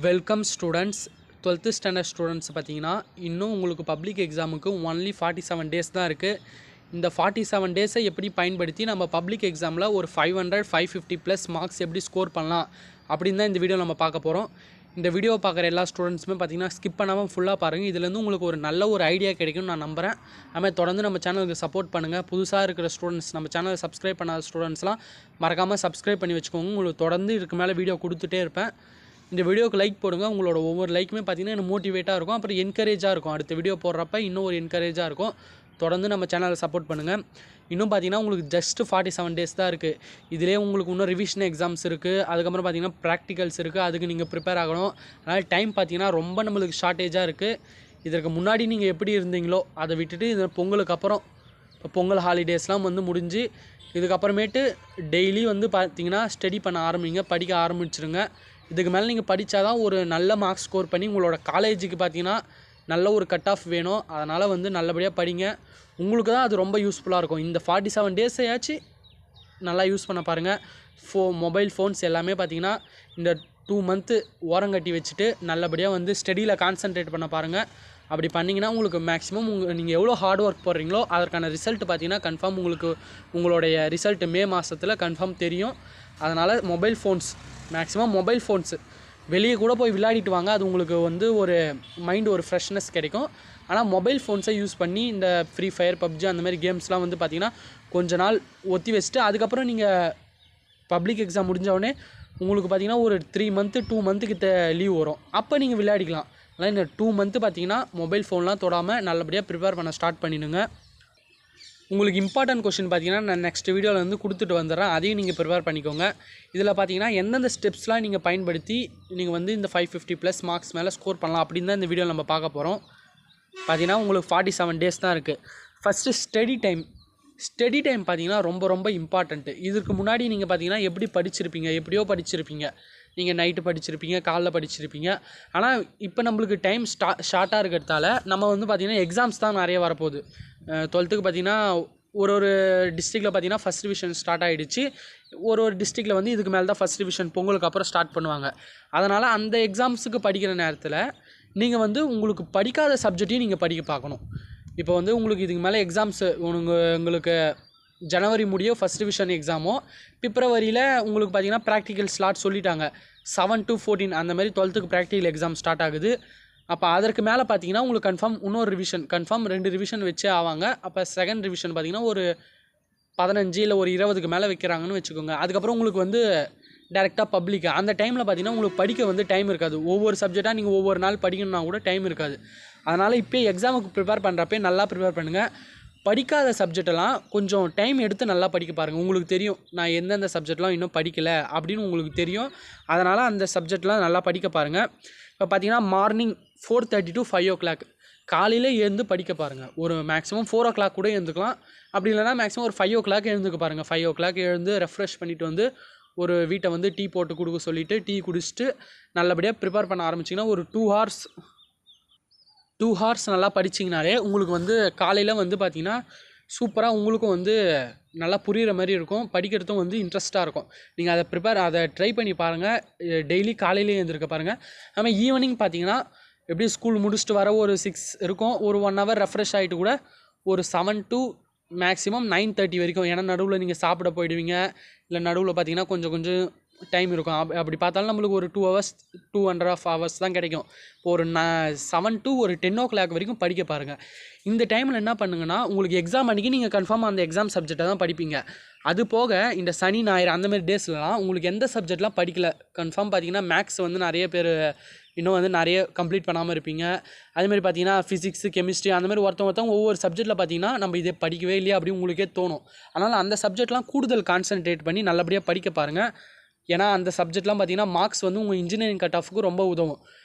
Welcome students. 12th standard students பார்த்தீங்கன்னா இன்னும் உங்களுக்கு பப்ளிக் எக்ஸாமுக்கு ஒன்லி 47 டேஸ் தான் இருக்குது. இந்த 47 டேஸை எப்படி பயன்படுத்தி நம்ம பப்ளிக் எக்ஸாமில் ஒரு 500 550 ப்ளஸ் மார்க்ஸ் எப்படி ஸ்கோர் பண்ணலாம் அப்படின்னு தான் இந்த வீடியோ நம்ம பார்க்க போகிறோம். இந்த வீடியோ பார்க்குற எல்லா ஸ்டூடெண்ட்ஸுமே பார்த்தீங்கன்னா ஸ்கிப் பண்ணாமல் ஃபுல்லாக பாருங்கள். இதுலேருந்து உங்களுக்கு ஒரு நல்ல ஒரு ஐடியா கிடைக்கும்னு நான் நம்புகிறேன். அதுமாதிரி தொடர்ந்து நம்ம சேனலுக்கு சப்போர்ட் பண்ணுங்கள். புதுசாக இருக்கிற ஸ்டூடெண்ட்ஸ், நம்ம சேனலை சப்ஸ்கிரைப் பண்ணாத ஸ்டூடெண்ட்ஸ்லாம் மறக்காமல் சப்ஸ்கிரைப் பண்ணி வச்சுக்கோங்க. உங்களுக்கு தொடர்ந்து இதுக்கு மேலே வீடியோ கொடுத்துட்டே இருப்பேன். இந்த வீடியோக்கு லைக் போடுங்க. உங்களோட ஒவ்வொரு லைக்குமே பார்த்தீங்கன்னா எனக்கு மோட்டிவேட்டாக இருக்கும், அப்புறம் என்கரேஜாக இருக்கும். அடுத்த வீடியோ போடுறப்ப இன்னும் ஒரு என்கரேஜாக இருக்கும். தொடர்ந்து நம்ம சேனலை சப்போர்ட் பண்ணுங்கள். இன்னும் பார்த்தீங்கன்னா உங்களுக்கு ஜஸ்ட் 47 டேஸ் தான் இருக்குது. இதிலே உங்களுக்கு இன்னும் ரிவிஷன் எக்ஸாம்ஸ் இருக்குது, அதுக்கப்புறம் பார்த்தீங்கன்னா ப்ராக்டிகல்ஸ் இருக்குது. அதுக்கு நீங்கள் ப்ரிப்பேர் ஆகணும். அதனால் டைம் பார்த்தீங்கன்னா ரொம்ப நம்மளுக்கு ஷார்ட்டேஜாக இருக்குது. இதற்கு முன்னாடி நீங்கள் எப்படி இருந்தீங்களோ அதை விட்டுட்டு இந்த பொங்கலுக்கு அப்புறம், இப்போ பொங்கல் ஹாலிடேஸ்லாம் வந்து முடிஞ்சு இதுக்கப்புறமேட்டு டெய்லி வந்து பார்த்தீங்கன்னா ஸ்டடி பண்ண ஆரம்பிங்க, படிக்க ஆரம்பிச்சிருங்க. இதுக்கு மேலே நீங்கள் படித்தா தான் ஒரு நல்ல மார்க்ஸ் ஸ்கோர் பண்ணி உங்களோட காலேஜுக்கு பார்த்தீங்கன்னா நல்ல ஒரு கட் ஆஃப் வேணும். அதனால் வந்து நல்லபடியாக படிங்க. உங்களுக்கு தான் அது ரொம்ப யூஸ்ஃபுல்லாக இருக்கும். இந்த 47 டேஸையாச்சு நல்லா யூஸ் பண்ண பாருங்கள். மொபைல் ஃபோன்ஸ் எல்லாமே பார்த்தீங்கன்னா இந்த 2 மந்த்து ஓரங்கட்டி வச்சுட்டு நல்லபடியாக வந்து ஸ்டடியில் கான்சன்ட்ரேட் பண்ண பாருங்கள். அப்படி பண்ணிங்கன்னா உங்களுக்கு மேக்ஸிமம் நீங்கள் எவ்வளோ ஹார்ட் ஒர்க் போடுறீங்களோ அதற்கான ரிசல்ட் பார்த்தீங்கன்னா கன்ஃபார்ம் உங்களுக்கு உங்களுடைய ரிசல்ட் மே மாதத்தில் கன்ஃபார்ம் தெரியும். அதனால் மொபைல் ஃபோன்ஸு வெளியே கூட போய் விளையாடிட்டு வாங்க. அது உங்களுக்கு வந்து ஒரு மைண்ட் ஒரு ஃப்ரெஷ்னஸ் கிடைக்கும். ஆனால் மொபைல் ஃபோன்ஸை யூஸ் பண்ணி இந்த ஃப்ரீ ஃபயர், பப்ஜி அந்த மாதிரி கேம்ஸ்லாம் வந்து பார்த்திங்கன்னா கொஞ்ச நாள் ஒத்தி வச்சுட்டு அதுக்கப்புறம் நீங்கள் பப்ளிக் எக்ஸாம் முடிஞ்சவுடனே உங்களுக்கு பார்த்திங்கன்னா ஒரு 3 மந்த்து 2 மந்த்துக்கிட்ட லீவ் வரும். அப்போ நீங்கள் விளையாடிக்கலாம். அதனால் இந்த 2 மந்த்து பார்த்திங்கன்னா மொபைல் ஃபோன்லாம் தொடாமல் நல்லபடியாக ப்ரிப்பேர் பண்ண ஸ்டார்ட் பண்ணிடுங்க. உங்களுக்கு இம்பார்ட்டன்ட் கொஸ்டின் பார்த்தீங்கன்னா நான் நெக்ஸ்ட் வீடியோவில் வந்து கொடுத்துட்டு வந்துடுறேன். அதையும் நீங்கள் ப்ரிப்பேர் பண்ணிக்கோங்க. இதில் பார்த்தீங்கன்னா எந்தெந்த ஸ்டெப்ஸ்லாம் நீங்கள் பயன்படுத்தி நீங்கள் வந்து இந்த 550 ப்ளஸ் மார்க்ஸ் மேலே ஸ்கோர் பண்ணலாம் அப்படின்னு தான் இந்த வீடியோவில் நம்ம பார்க்க போகிறோம். பார்த்தீங்கன்னா உங்களுக்கு 47 டேஸ் தான் இருக்குது. ஃபஸ்ட்டு ஸ்டடி டைம் பார்த்தீங்கன்னா ரொம்ப ரொம்ப இம்பார்ட்டண்ட்டு. இதுக்கு முன்னாடி நீங்கள் பார்த்தீங்கன்னா எப்படியோ படிச்சிருப்பீங்க. நீங்கள் நைட்டு படிச்சிருப்பீங்க, காலைல படிச்சிருப்பீங்க. ஆனால் இப்போ நம்மளுக்கு டைம் ஷார்ட்டாக இருக்கிறதால நம்ம வந்து பார்த்திங்கன்னா எக்ஸாம்ஸ் தான் நிறைய வரப்போகுது. 12th பார்த்தீங்கன்னா ஒரு டிஸ்ட்ரிக்டில் பார்த்தீங்கன்னா ஃபஸ்ட் டிவிஷன் ஸ்டார்ட் ஆகிடுச்சு. ஒரு டிஸ்ட்ரிக்டில் வந்து இதுக்கு மேலே தான் ஃபஸ்ட் டிவிஷன் பொங்கலுக்கு அப்புறம் ஸ்டார்ட் பண்ணுவாங்க. அதனால் அந்த எக்ஸாம்ஸுக்கு படிக்கிற நேரத்தில் நீங்கள் வந்து உங்களுக்கு படிக்காத சப்ஜெக்டையும் நீங்கள் படிக்க பார்க்கணும். இப்போ வந்து உங்களுக்கு இதுக்கு மேலே எக்ஸாம்ஸு உங்களுக்கு ஜனவரி முடிய ஃபஸ்ட் டிவிஷன் எக்ஸாமோ, பிப்ரவரியில் உங்களுக்கு பார்த்தீங்கன்னா ப்ராக்டிக்கல் ஸ்லாட் சொல்லிட்டாங்க. 7 to 14 அந்த மாதிரி 12th ப்ராக்டிக்கல் எக்ஸாம் ஸ்டார்ட் ஆகுது. அப்போ அதற்கு மேலே பார்த்தீங்கன்னா உங்களுக்கு கன்ஃபார்ம் இன்னொரு ரிவிஷன், கன்ஃபார்ம் 2 ரிவிஷன் வச்சே ஆவாங்க. அப்போ செகண்ட் ரிவிஷன் பார்த்தீங்கன்னா ஒரு 15 இல்லை ஒரு 20க்கு மேலே வைக்கிறாங்கன்னு வச்சுக்கோங்க. அதுக்கப்புறம் உங்களுக்கு வந்து டேரெக்டாக பப்ளிக் அந்த டைமில் பார்த்தீங்கன்னா உங்களுக்கு படிக்க வந்து டைம் இருக்காது. ஒவ்வொரு சப்ஜெக்டாக நீங்கள் ஒவ்வொரு நாள் படிக்கணும்னா கூட டைம் இருக்காது. அதனால் இப்போ எக்ஸாமுக்கு ப்ரிப்பேர் பண்ணுறப்பே நல்லா ப்ரிப்பேர் பண்ணுங்கள். படிக்காத சப்ஜெக்டெல்லாம் கொஞ்சம் டைம் எடுத்து நல்லா படிக்க பாருங்கள். உங்களுக்கு தெரியும் நான் எந்தெந்த சப்ஜெக்ட்லாம் இன்னும் படிக்கலை அப்படின்னு உங்களுக்கு தெரியும். அதனால் அந்த சப்ஜெக்ட்லாம் நல்லா படிக்க பாருங்கள். இப்போ பார்த்தீங்கன்னா மார்னிங் 4:30 to 5 o'clock காலையில் எழுந்து படிக்க பாருங்கள். ஒரு மேக்ஸிமம் 4 o'clock கூட எழுந்துக்கலாம். அப்படி இல்லைனா மேக்ஸிமம் ஒரு 5 o'clock எழுந்துக்க பாருங்கள். 5 o'clock எழுந்து ரெஃப்ரெஷ் பண்ணிவிட்டு வந்து ஒரு வீட்டை வந்து டீ போட்டு கொடுக்க சொல்லிவிட்டு டீ குடிச்சிட்டு நல்லபடியாக ப்ரிப்பேர் பண்ண ஆரம்பிச்சிங்கன்னா ஒரு 2 hours நல்லா படிச்சிங்கனாலே உங்களுக்கு வந்து காலையில் வந்து பார்த்திங்கன்னா சூப்பராக உங்களுக்கும் வந்து நல்லா புரிகிற மாதிரி இருக்கும். படிக்கிறதும் வந்து இன்ட்ரெஸ்ட்டாக இருக்கும். நீங்கள் அதை ட்ரை பண்ணி பாருங்கள். டெய்லி காலையிலே எழுந்திருக்க பாருங்கள். அதுமாதிரி ஈவினிங் பார்த்தீங்கன்னா எப்படி ஸ்கூல் முடிச்சுட்டு வர ஒரு 6 இருக்கும். ஒரு 1 hour ரெஃப்ரெஷ் ஆகிட்டு கூட ஒரு 7 to மேக்ஸிமம் 9:30 வரைக்கும். ஏன்னா நடுவில் நீங்கள் சாப்பிட போயிடுவீங்க, இல்லை நடுவில் பார்த்தீங்கன்னா கொஞ்சம் டைம் இருக்கும். அப்படி பார்த்தாலும் நம்மளுக்கு ஒரு 2 hours 2.5 hours தான் கிடைக்கும். இப்போ ஒரு 7 to ஒரு 10 o'clock வரைக்கும் படிக்க பாருங்கள். இந்த டைமில் என்ன பண்ணுங்கன்னா உங்களுக்கு எக்ஸாம் அன்றைக்கி நீங்கள் கன்ஃபார்மாக அந்த எக்ஸாம் சப்ஜெக்டை தான் படிப்பீங்க. அது போக இந்த சனி ஞாயிறு அந்த மாதிரி டேஸ்லாம் உங்களுக்கு எந்த சப்ஜெக்ட்லாம் படிக்கல கன்ஃபார்ம் பார்த்தீங்கன்னா மேக்ஸ் வந்து நிறைய பேர் இன்னும் வந்து நிறைய கம்ப்ளீட் பண்ணாமல் இருப்பீங்க. அதேமாதிரி பார்த்தீங்கன்னா ஃபிசிக்ஸு, கெமிஸ்ட்ரி அந்த மாதிரி ஒருத்தவங்க ஒவ்வொரு சப்ஜெக்ட்டில் பார்த்தீங்கன்னா நம்ம இதை படிக்கவே இல்லையா அப்படின்னு உங்களுக்கே தோணும். அதனால் அந்த சப்ஜெக்ட்லாம் கூடுதல் கான்சன்ட்ரேட் பண்ணி நல்லபடியாக படிக்க பாருங்கள். ஏன்னா அந்த சப்ஜெக்ட்லாம் பார்த்தீங்கன்னா மார்க்ஸ் வந்து உங்கள் இன்ஜினியரிங் கட் ஆஃபுக்கு ரொம்ப உதவும்.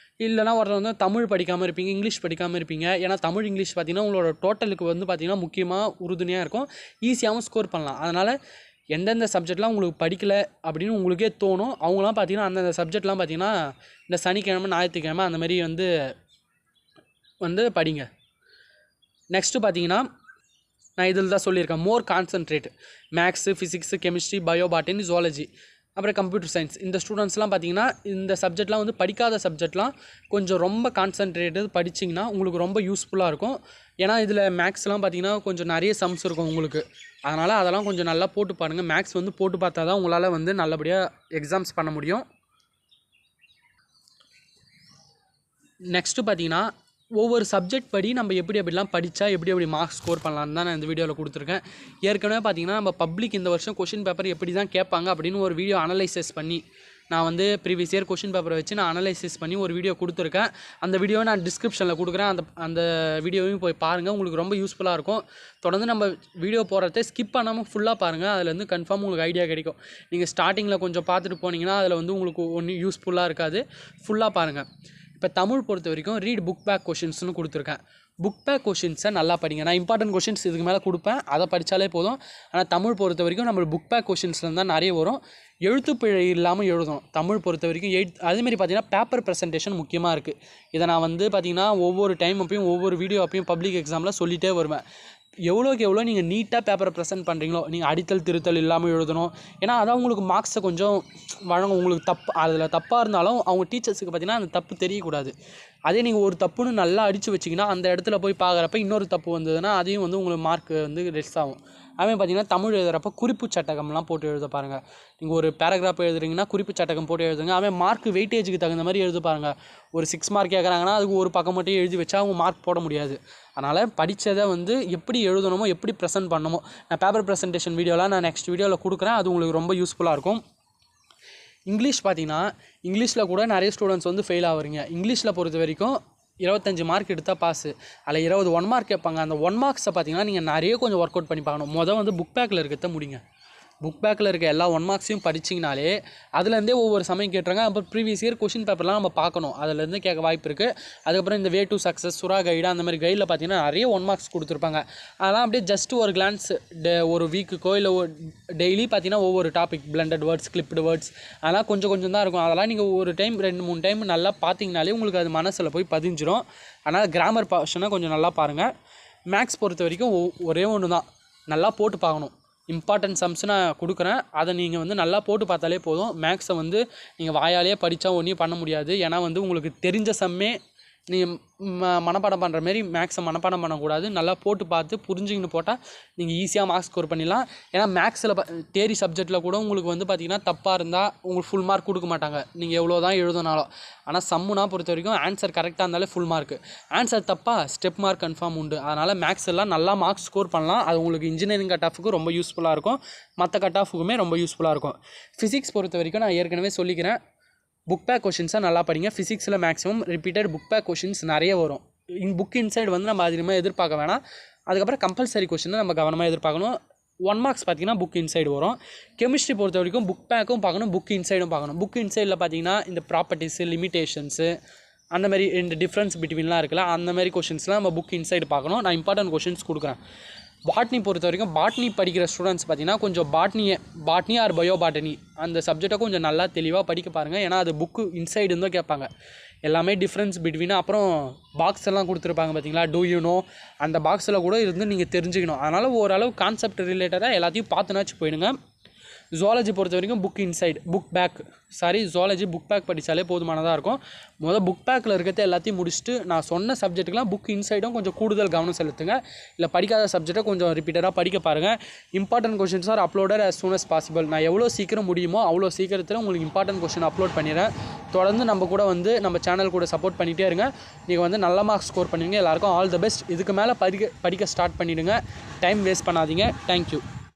இல்லைனா ஒருத்தர் வந்து தமிழ் படிக்காமல் இருப்பீங்க, இங்கிலீஷ் படிக்காமல் இருப்பீங்க. ஏன்னா தமிழ், இங்கிலீஷ் பார்த்தீங்கன்னா உங்களோட டோட்டலுக்கு வந்து பார்த்தீங்கன்னா முக்கியமாக உறுதுணையாக இருக்கும். ஈஸியாகவும் ஸ்கோர் பண்ணலாம். அதனால் எந்தெந்த சப்ஜெக்ட்லாம் உங்களுக்கு படிக்கலை அப்படின்னு உங்களுக்கே தோணும் அவங்களாம் பார்த்தீங்கன்னா அந்தந்த சப்ஜெக்ட்லாம் பார்த்தீங்கன்னா இந்த சனிக்கிழமை, ஞாயிற்றுக்கிழமை அந்த மாதிரி வந்து படிங்க. நெக்ஸ்ட்டு பார்த்தீங்கன்னா நான் இதில் தான் சொல்லியிருக்கேன், more concentrate maths, physics, chemistry, bio, botany, zoology அப்புறம் கம்ப்யூட்டர் சயின்ஸ். இந்த ஸ்டூடெண்ட்ஸ்லாம் பார்த்தீங்கன்னா இந்த சப்ஜெக்ட்லாம் வந்து படிக்காத சப்ஜெக்ட்லாம் கொஞ்சம் ரொம்ப கான்சன்ட்ரேட்டட் படிச்சிங்கன்னா உங்களுக்கு ரொம்ப யூஸ்ஃபுல்லாக இருக்கும். ஏன்னா இதில் மேக்ஸ்லாம் பார்த்தீங்கன்னா கொஞ்சம் நிறைய சம்ஸ் இருக்கும் உங்களுக்கு. அதனால் அதெல்லாம் கொஞ்சம் நல்லா போட்டு பாருங்கள். மேக்ஸ் வந்து போட்டு பார்த்தா தான் உங்களால் வந்து நல்லபடியாக எக்ஸாம்ஸ் பண்ண முடியும். நெக்ஸ்ட்டு பார்த்தீங்கன்னா ஒவ்வொரு சப்ஜெக்ட் படி நம்ம எப்படிலாம் படித்தா எப்படி மார்க்ஸ் ஸ்கோர் பண்ணலான்னு தான் நான் இந்த வீடியோவில் கொடுத்துருக்கேன். ஏற்கனவே பார்த்தீங்கன்னா நம்ம பப்ளிக் இந்த வருஷம் கொஷின் பேப்பர் எப்படி தான் கேட்பாங்க அப்படின்னு ஒரு வீடியோ அனலைசிஸ் பண்ணி நான் வந்து ப்ரீவியஸ் இயர் கொஷின் பேப்பரை வச்சு நான் அனலைசிஸ் பண்ணி ஒரு வீடியோ கொடுத்துருக்கேன். அந்த வீடியோவை நான் டிஸ்கிரிப்ஷனில் கொடுக்குறேன். அந்த வீடியோவையும் போய் பாருங்கள். உங்களுக்கு ரொம்ப யூஸ்ஃபுல்லாக இருக்கும். தொடர்ந்து நம்ம வீடியோ போடுறத ஸ்கிப் பண்ணாமல் ஃபுல்லாக பாருங்கள். அதுலேருந்து கன்ஃபார்ம் உங்களுக்கு ஐடியா கிடைக்கும். நீங்கள் ஸ்டார்டிங்கில் கொஞ்சம் பார்த்துட்டு போனீங்கன்னா அதில் வந்து உங்களுக்கு ஒன்றும் யூஸ்ஃபுல்லாக இருக்காது. ஃபுல்லாக பாருங்கள். இப்போ தமிழ் பொறுத்த வரைக்கும் ரீட் புக் பேக் கொஷின்ஸ்னு கொடுத்துருக்கேன். புக் பேக் கொஷின்ஸை நல்லா படிங்க. நான் இம்பார்ட்டன்ட் கொஷின்ஸ் இதுக்கு மேலே கொடுப்பேன், அதை படித்தாலே போதும். ஆனால் தமிழ் பொறுத்த வரைக்கும் நம்ம புக் பேக் கொஷின்ஸ்லேருந்து தான் நிறைய வரும். எழுத்துப்பிழை இல்லாமல் எழுதணும் தமிழ் பொறுத்த வரைக்கும். அதேமாதிரி பார்த்தீங்கன்னா பேப்பர் ப்ரெசன்டேஷன் முக்கியமாக இருக்குது. இதை நான் வந்து பார்த்திங்கன்னா ஒவ்வொரு டைம் அப்பையும் ஒவ்வொரு வீடியோ அப்பையும் பப்ளிக் எக்ஸாமில் சொல்லிகிட்டே வருவேன். எவ்வளோக்கு எவ்வளோ நீங்கள் நீட்டாக பேப்பரை ப்ரெசென்ட் பண்ணுறீங்களோ, நீங்கள் அடித்தல் திருத்தல் இல்லாமல் எழுதணும். ஏன்னா அதான் உங்களுக்கு மார்க்ஸை கொஞ்சம் வழங்கும். உங்களுக்கு அதில் தப்பாக இருந்தாலும் அவங்க டீச்சர்ஸுக்கு பார்த்தீங்கன்னா அந்த தப்பு தெரியக்கூடாது. அதே நீங்கள் ஒரு தப்புன்னு நல்லா அடித்து வச்சிங்கன்னா அந்த இடத்துல போய் பார்க்குறப்ப இன்னொரு தப்பு வந்ததுன்னா அதையும் வந்து உங்களுக்கு மார்க் வந்து லெஸ் ஆகும். அதுமாதிரி பார்த்தீங்கன்னா தமிழ் எழுதுகிறப்ப குறிப்பு சட்டகம்லாம் போட்டு எழுத பாருங்கள். நீங்கள் ஒரு பேராகிராஃப் எழுதுறீங்கன்னா குறிப்பு சட்டகம் போட்டு எழுதுங்க. அதுமாதிரி மார்க் வெயிட்டேஜுக்கு தகுந்த மாதிரி எழுத பாருங்கள். ஒரு 6 மார்க் கேட்குறாங்கன்னா அதுக்கு ஒரு பக்கம் மட்டும் எழுதி வச்சா அவங்க மார்க் போட முடியாது. அதனால் படித்ததை வந்து எப்படி எழுதணுமோ எப்படி ப்ரெசென்ட் பண்ணணுமோ நான் பேப்பர் ப்ரெசன்டேஷன் வீடியோலாம் நான் நெக்ஸ்ட் வீடியோவில் கொடுக்குறேன். அது உங்களுக்கு ரொம்ப யூஸ்ஃபுல்லாக இருக்கும். இங்கிலீஷ் பார்த்தீங்கன்னா இங்கிலீஷில் கூட நிறைய ஸ்டூடெண்ட்ஸ் வந்து ஃபெயில் ஆகுறீங்க. இங்கிலீஷில் பொறுத்த வரைக்கும் 25 மார்க் எடுத்தால் பாஸு. அதில் 20 1 மார்க் கேட்பாங்க. அந்த 1 மார்க்ஸை பார்த்தீங்கன்னா நீங்கள் நிறைய கொஞ்சம் ஒர்க் அவுட் பண்ணி பார்க்கணும். வந்து புக் பேக்கில் இருக்கிறத முடிங்க. புக் பேக்கில் இருக்க எல்லா 1 மார்க்ஸையும் படிச்சிங்கனாலே அதுலேருந்தே ஒவ்வொரு சமயம் கேட்டுறாங்க. அப்புறம் ப்ரீவியஸ் இயர் கொஷின் பேப்பர்லாம் நம்ம பார்க்கணும். அதுலேருந்து கேட்க வாய்ப்பு இருக்குது. அதுக்கப்புறம் இந்த வே டு சக்ஸஸ், சுறா கைடு, அந்த மாதிரி கைடில் பார்த்தீங்கன்னா நிறைய 1 மார்க்ஸ் கொடுத்துருப்பாங்க. அதெல்லாம் அப்படியே ஜஸ்ட் ஒரு கிளான்ஸ் ஒரு வீக்குக்கோ இல்லை டெய்லி பார்த்தீங்கன்னா ஒவ்வொரு topic blunted words, clipped words, அதெல்லாம் கொஞ்சம் தான் இருக்கும். அதெல்லாம் நீங்கள் ஒரு டைம் 2-3 டைம் நல்லா பார்த்தீங்கனாலே உங்களுக்கு அது மனசில் போய் பதிஞ்சிரும். அதனால் கிராமர் போர்ஷனை கொஞ்சம் நல்லா பாருங்கள். மேக்ஸ் பொறுத்த வரைக்கும் ஒரே ஒன்று தான், நல்லா போட்டு பார்க்கணும். இம்பார்ட்டன்ட் சம்ஸ் நான் கொடுக்குறேன். அதை நீங்கள் வந்து நல்லா போட்டு பார்த்தாலே போதும். மேக்ஸை வந்து நீங்கள் வாயாலேயே படித்தா ஒன்றும் பண்ண முடியாது. ஏன்னா வந்து உங்களுக்கு தெரிஞ்ச சம்மே நீங்கள் மனப்பாடம் பண்ணுற மாரி மேக்ஸை மனப்பாடம் பண்ணக்கூடாது. நல்லா போட்டு பார்த்து புரிஞ்சுக்கின்னு போட்டால் நீங்கள் ஈஸியாக மார்க்ஸ் ஸ்கோர் பண்ணிடலாம். ஏன்னா மேக்ஸில் தியரி சப்ஜெக்டில் கூட உங்களுக்கு வந்து பார்த்திங்கன்னா தப்பாக இருந்தால் உங்களுக்கு ஃபுல் மார்க் கொடுக்க மாட்டாங்க, நீங்கள் எவ்வளோ தான் எழுதுனாலும். ஆனால் சம்முனா பொறுத்த வரைக்கும் ஆன்சர் கரெக்டாக இருந்தாலே ஃபுல் மார்க்கு, ஆன்சர் தப்பாக ஸ்டெப் மார்க் கன்ஃபார்ம் உண்டு. அதனால் மேக்ஸ் எல்லாம் நல்லா மார்க்ஸ் ஸ்கோர் பண்ணலாம். அது உங்களுக்கு இன்ஜினியரிங் கட் ஆஃபுக்கு ரொம்ப யூஸ்ஃபுல்லாக இருக்கும். மற்ற கட் ஆஃபுக்குமே ரொம்ப யூஸ்ஃபுல்லாக இருக்கும். ஃபிசிக்ஸ் பொறுத்த வரைக்கும் நான் ஏற்கனவே சொல்லிக்கிறேன், புக் பேக் கொஷின்ஸாக நல்லா படிங்க. ஃபிசிக்ஸில் maximum repeated book back questions நிறைய வரும். புக் இன்சைடு வந்து நம்ம அதிகமாக எதிர்பார்க்க வேணாம். அதுக்கப்புறம் கம்பல்சரி கொஷினை நம்ம கவனமாக எதிர்பார்க்கணும். 1 மார்க்ஸ் பார்த்தீங்கன்னா புக் இன்சைடு வரும். கெமிஸ்ட்ரி பொறுத்த வரைக்கும் புக் பேக்கும் பார்க்கணும், புக் இன்சைடும் பார்க்கணும். புக் இன்சைடில் பார்த்தீங்கன்னா இந்த ப்ராப்பர்ட்டிஸு, லிமிட்டேஷன்ஸு, அந்த மாதிரி இந்த டிஃப்ரென்ஸ் பிட்வீன்லாம் இருக்குல்ல, அந்த மாதிரி கொஷின்ஸ்லாம் நம்ம புக் இன்சைடு பார்க்கணும். நான் இம்பார்ட்டன்ட் கொஷின்ஸ் கொடுக்குறேன். பாட்னி பொறுத்த வரைக்கும் பாட்னி படிக்கிற ஸ்டூடெண்ட்ஸ் பார்த்தீங்கன்னா கொஞ்சம் பாட்னி ஆர் பயோ பாட்டனி அந்த சப்ஜெக்டை கொஞ்சம் நல்லா தெளிவாக படிக்க பாருங்கள். ஏன்னா அது புக்கு இன்சைடு இருந்தோ கேட்பாங்க. எல்லாமே டிஃப்ரென்ஸ் பிட்வீன், அப்புறம் பாக்ஸ் எல்லாம் கொடுத்துருப்பாங்க பார்த்தீங்களா, டூ யூ நோ, அந்த பாக்ஸில் கூட இருந்து நீங்கள் தெரிஞ்சுக்கணும். அதனால் ஓரளவு கான்செப்ட் ரிலேட்டடாக எல்லாத்தையும் பார்த்துனாச்சு போயிடுங்க. ஜுவாலஜி பொறுத்த வரைக்கும் book inside zoology book back படித்தாலே போதுமானதாக இருக்கும். புக் பேக்கில் இருக்கிறத எல்லாத்தையும் முடிச்சுட்டு நான் சொன்ன சப்ஜெக்ட்டுக்கெலாம் புக் இன்சைடும் கொஞ்சம் கூடுதல் கவனம் செலுத்துங்க. இல்லை படிக்காத சப்ஜெக்டை கொஞ்சம் ரிப்பீட்டடாக படிக்க பாருங்கள். Important questions are uploaded as soon as possible. நான் எவ்வளோ சீக்கிரம் முடியுமோ அவ்வளோ சீக்கிரத்தில் உங்களுக்கு இம்பார்ட்டன்ட் கொஷின் அப்லோட் பண்ணிடுறேன். தொடர்ந்து நம்ம கூட வந்து நம்ம சேனல் கூட சப்போர்ட் பண்ணிகிட்டே இருங்க. நீங்கள் வந்து நல்ல மார்க்ஸ் ஸ்கோர் பண்ணுவீங்க. எல்லாருக்கும் ஆல் த பெஸ்ட். இதுக்கு மேலே படிக்க ஸ்டார்ட் பண்ணிவிடுங்க. டைம் வேஸ்ட் பண்ணாதீங்க. தேங்க்யூ.